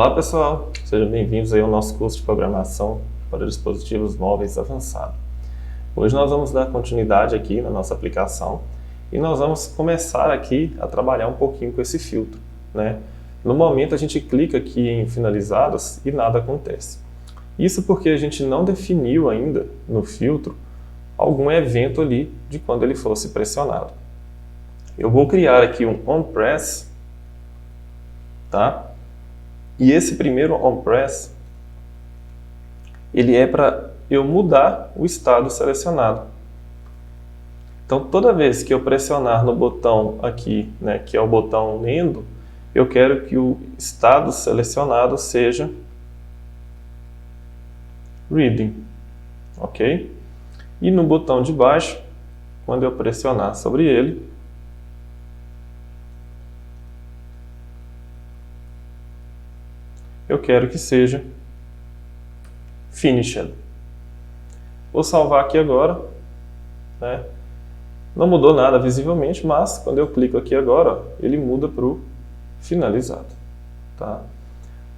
Olá pessoal, sejam bem-vindos aí ao nosso curso de programação para dispositivos móveis avançado. Hoje nós vamos dar continuidade aqui na nossa aplicação e nós vamos começar aqui a trabalhar um pouquinho com esse filtro, né? No momento a gente clica aqui em finalizados e nada acontece. Isso porque a gente não definiu ainda no filtro algum evento ali de quando ele fosse pressionado. Eu vou criar aqui um onPress, tá? E esse primeiro onPress, ele é para eu mudar o estado selecionado. Então, toda vez que eu pressionar no botão aqui, né, que é o botão lendo, eu quero que o estado selecionado seja reading, ok? E no botão de baixo, quando eu pressionar sobre ele, eu quero que seja finished. Vou salvar aqui agora, né? Não mudou nada visivelmente, mas quando eu clico aqui agora, ó, ele muda para o finalizado, tá?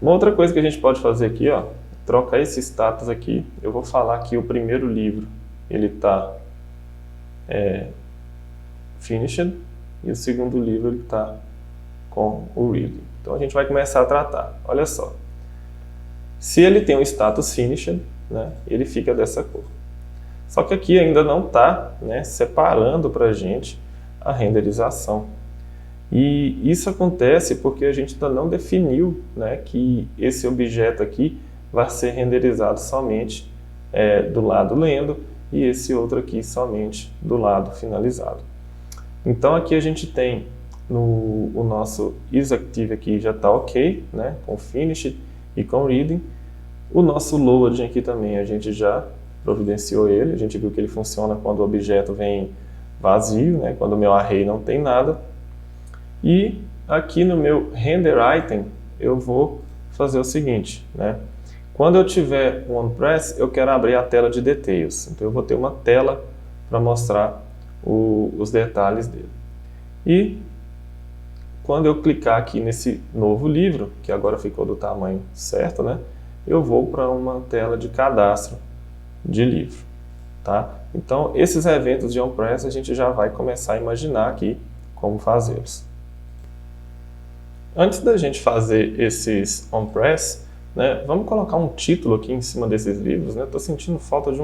Uma outra coisa que a gente pode fazer aqui, ó, trocar esse status aqui. Eu vou falar que o primeiro livro ele está finished e o segundo livro ele está com o reading. Então a gente vai começar a tratar. Olha só. Se ele tem um status finished, né, ele fica dessa cor. Só que aqui ainda não está, né, separando para a gente a renderização. E isso acontece porque a gente ainda não definiu, né, que esse objeto aqui vai ser renderizado somente do lado lendo e esse outro aqui somente do lado finalizado. Então aqui a gente tem o nosso isActive aqui já está ok, né, com finished e com reading. O nosso loading aqui também a gente já providenciou ele, a gente viu que ele funciona quando o objeto vem vazio, né, quando o meu array não tem nada. E aqui no meu render item eu vou fazer o seguinte, né, quando eu tiver um onPress eu quero abrir a tela de details, então eu vou ter uma tela para mostrar os detalhes dele. E quando eu clicar aqui nesse novo livro, que agora ficou do tamanho certo, né, eu vou para uma tela de cadastro de livro, tá? Então, esses eventos de onPress a gente já vai começar a imaginar aqui como fazê-los. Antes da gente fazer esses onPress, né, vamos colocar um título aqui em cima desses livros, né? Estou sentindo falta de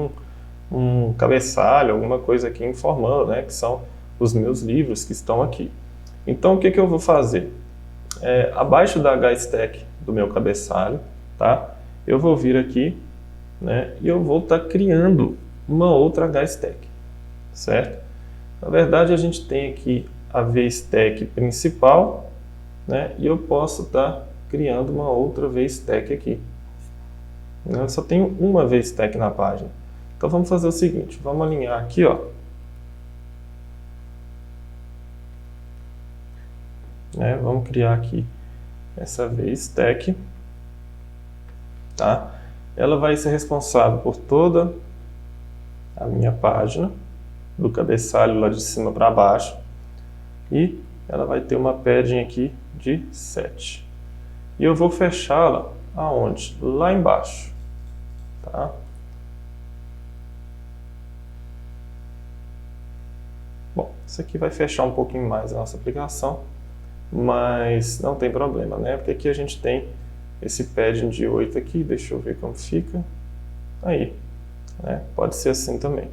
um cabeçalho, alguma coisa aqui informando, né, que são os meus livros que estão aqui. Então, o que eu vou fazer? Abaixo da HStack do meu cabeçalho, tá? Eu vou vir aqui, né, e eu vou estar criando uma outra HStack, certo? Na verdade, a gente tem aqui a VStack principal, né, e eu posso estar criando uma outra VStack aqui. Eu só tenho uma VStack na página. Então, vamos fazer o seguinte, vamos alinhar aqui, ó. Vamos criar aqui essa VStack, tá? Ela vai ser responsável por toda a minha página, do cabeçalho lá de cima para baixo, e ela vai ter uma padding aqui de 7. E eu vou fechá-la aonde? Lá embaixo, tá? Bom, isso aqui vai fechar um pouquinho mais a nossa aplicação, mas não tem problema, né? Porque aqui a gente tem esse padding de 8 aqui, deixa eu ver como fica. Aí, né? Pode ser assim também.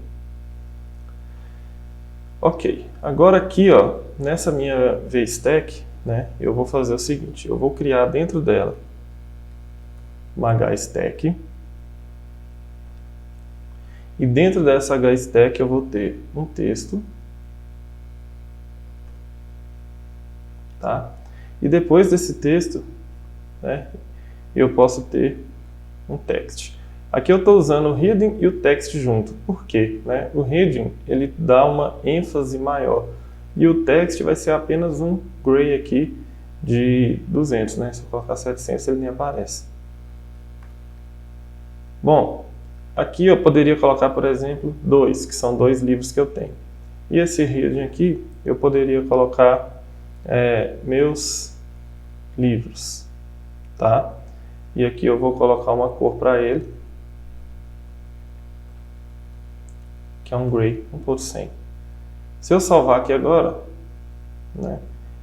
Ok, agora aqui, ó, nessa minha VStack, né, eu vou fazer o seguinte, eu vou criar dentro dela uma HStack, e dentro dessa HStack eu vou ter um texto, tá? E depois desse texto, né, eu posso ter um text. Aqui eu estou usando o heading e o text junto. Por quê? Né? O heading ele dá uma ênfase maior e o text vai ser apenas um gray aqui de 200, né? Se eu colocar 700 ele nem aparece. Bom, aqui eu poderia colocar, por exemplo, 2, que são 2 livros que eu tenho. E esse heading aqui eu poderia colocar meus livros, tá? E aqui eu vou colocar uma cor para ele, que é um Gray 1.100. Se eu salvar aqui agora, né,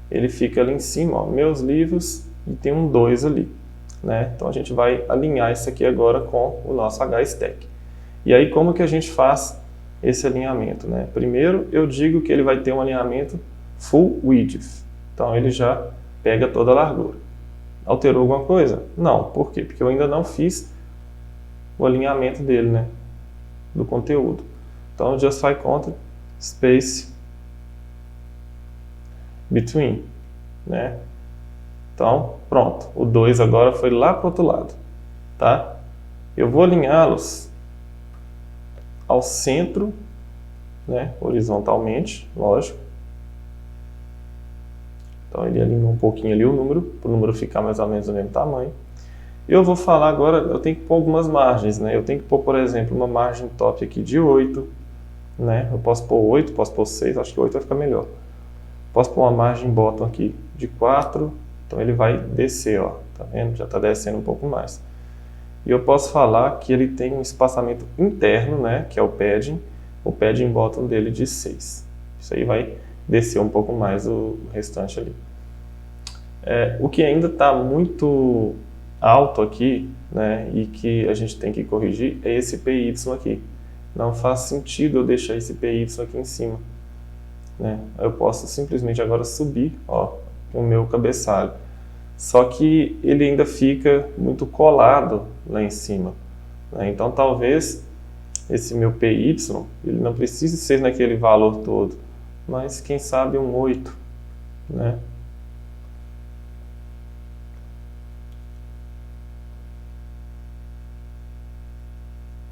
ele fica ali em cima, ó, meus livros, e tem um 2 ali. Né? Então a gente vai alinhar isso aqui agora com o nosso HStack. E aí como que a gente faz esse alinhamento? Né? Primeiro eu digo que ele vai ter um alinhamento full width. Então ele já pega toda a largura. Alterou alguma coisa? Não. Por quê? Porque eu ainda não fiz o alinhamento dele, né? Do conteúdo. Então justify content space between, né? Então, pronto. O 2 agora foi lá para o outro lado, tá? Eu vou alinhá-los ao centro, né? Horizontalmente, lógico. Então, ele alinhou um pouquinho ali o número, para o número ficar mais ou menos do mesmo tamanho. Eu vou falar agora, eu tenho que pôr algumas margens, né? Eu tenho que pôr, por exemplo, uma margem top aqui de 8, né? Eu posso pôr 8, posso pôr 6, acho que 8 vai ficar melhor. Posso pôr uma margem bottom aqui de 4, então ele vai descer, ó, tá vendo? Já está descendo um pouco mais. E eu posso falar que ele tem um espaçamento interno, né, que é o padding bottom dele de 6. Isso aí vai descer um pouco mais o restante ali. O que ainda está muito alto aqui, né, e que a gente tem que corrigir é esse PY aqui. Não faz sentido eu deixar esse PY aqui em cima. Né? Eu posso simplesmente agora subir, ó, o meu cabeçalho. Só que ele ainda fica muito colado lá em cima. Né? Então talvez esse meu PY ele não precise ser naquele valor todo, mas quem sabe um 8. Né?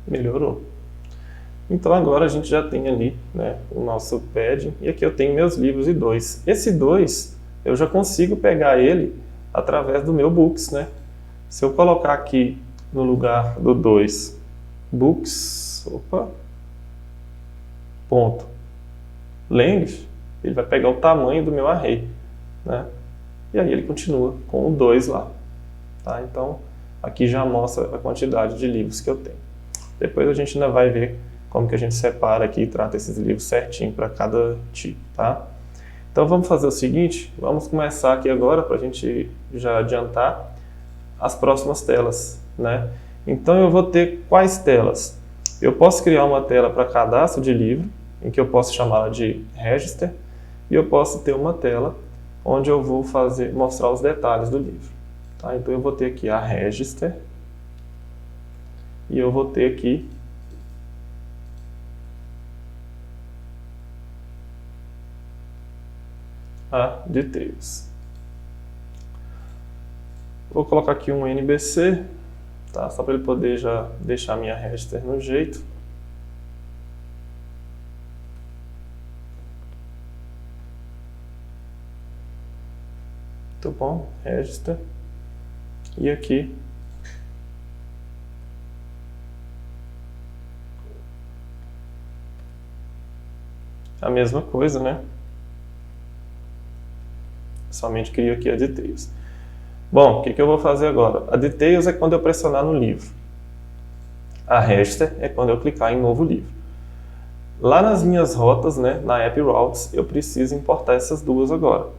Melhorou. Então agora a gente já tem ali, né, o nosso padding, e aqui eu tenho meus livros e 2. Esse 2 eu já consigo pegar ele através do meu books, né? Se eu colocar aqui no lugar do 2 books, ponto, length, ele vai pegar o tamanho do meu array, né? E aí ele continua com o 2 lá, tá? Então aqui já mostra a quantidade de livros que eu tenho. Depois a gente ainda vai ver como que a gente separa aqui e trata esses livros certinho para cada tipo, tá? Então vamos fazer o seguinte, vamos começar aqui agora para a gente já adiantar as próximas telas, né? Então eu vou ter quais telas? Eu posso criar uma tela para cadastro de livro, em que eu posso chamá-la de register, e eu posso ter uma tela onde eu vou mostrar os detalhes do livro. Tá? Então eu vou ter aqui a register, e eu vou ter aqui a details. Vou colocar aqui um NBC, tá? Só para ele poder já deixar a minha register no jeito. Muito bom, register. E aqui a mesma coisa, né? Somente crio aqui a details. Bom, o que eu vou fazer agora? A details é quando eu pressionar no livro. A register é quando eu clicar em novo livro. Lá nas minhas rotas, né, na app routes, eu preciso importar essas duas agora.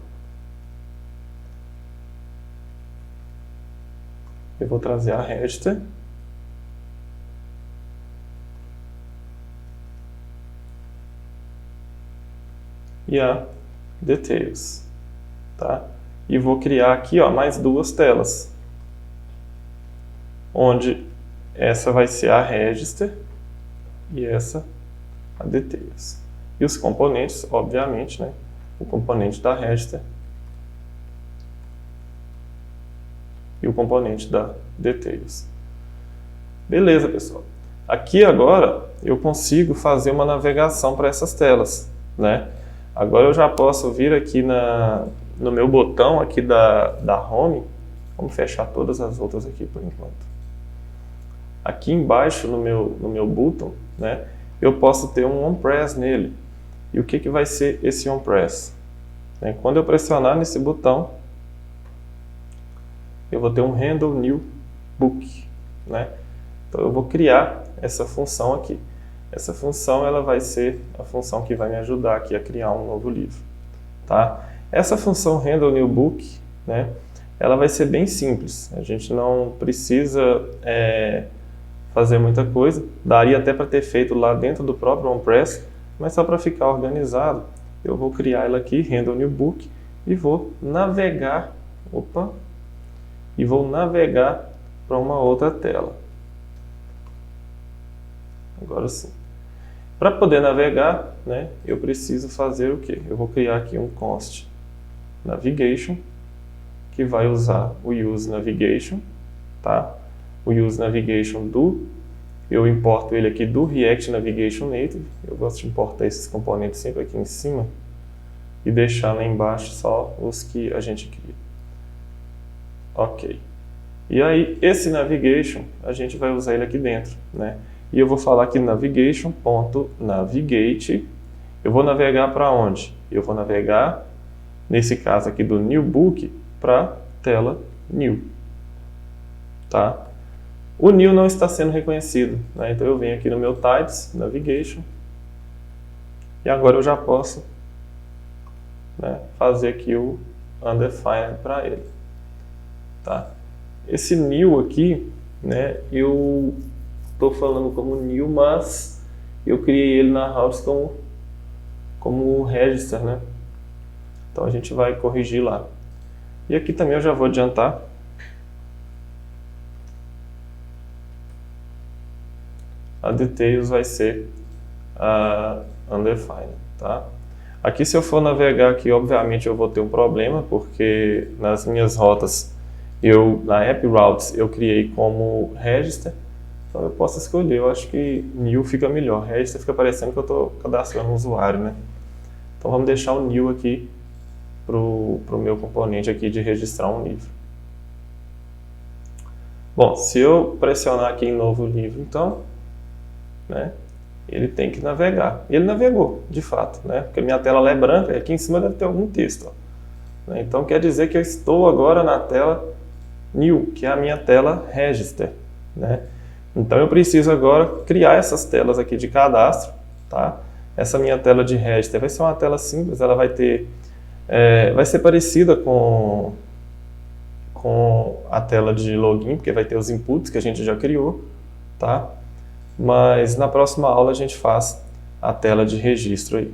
Eu vou trazer a register e a details. Tá? E vou criar aqui, ó, mais duas telas, onde essa vai ser a register e essa a details. E os componentes, obviamente, né, o componente da register e o componente da details. Beleza, pessoal. Aqui agora eu consigo fazer uma navegação para essas telas, né? Agora eu já posso vir aqui no meu botão aqui da Home, vamos fechar todas as outras aqui por enquanto. Aqui embaixo no meu botão, né, eu posso ter um OnPress nele. E o que vai ser esse OnPress? Quando eu pressionar nesse botão, eu vou ter um handle new book, né? Então eu vou criar essa função aqui. Essa função ela vai ser a função que vai me ajudar aqui a criar um novo livro, tá? Essa função handle new book, né? Ela vai ser bem simples. A gente não precisa fazer muita coisa. Daria até para ter feito lá dentro do próprio OnPress, mas só para ficar organizado, eu vou criar ela aqui, handle new book, e vou navegar, para uma outra tela. Agora sim. Para poder navegar, né, eu preciso fazer o quê? Eu vou criar aqui um const navigation, que vai usar o use navigation, tá? O use navigation eu importo ele aqui do React Navigation Native. Eu gosto de importar esses componentes sempre aqui em cima e deixar lá embaixo só os que a gente cria. Ok. E aí, esse navigation, a gente vai usar ele aqui dentro, né? E eu vou falar aqui navigation.navigate. Eu vou navegar para onde? Eu vou navegar, nesse caso aqui do new book, para tela new, tá? O new não está sendo reconhecido, né? Então eu venho aqui no meu types, navigation, e agora eu já posso, né, fazer aqui o undefined para ele, tá? Esse new aqui, né, eu estou falando como new, mas eu criei ele na routes como register, né? Então a gente vai corrigir lá. E aqui também eu já vou adiantar. A details vai ser a undefined, tá? Aqui se eu for navegar aqui, obviamente eu vou ter um problema, porque nas minhas rotas, na app routes, eu criei como register. Então eu posso escolher, eu acho que new fica melhor. Register fica parecendo que eu estou cadastrando um usuário, né? Então vamos deixar o new aqui pro meu componente aqui de registrar um livro. Bom, se eu pressionar aqui em novo livro, então, né, ele tem que navegar. E ele navegou, de fato, né? Porque a minha tela é branca e aqui em cima deve ter algum texto. Ó, né? Então quer dizer que eu estou agora na tela new, que é a minha tela register, né? Então eu preciso agora criar essas telas aqui de cadastro, tá? Essa minha tela de register vai ser uma tela simples, ela vai ter, vai ser parecida com a tela de login, porque vai ter os inputs que a gente já criou, tá? Mas na próxima aula a gente faz a tela de registro aí.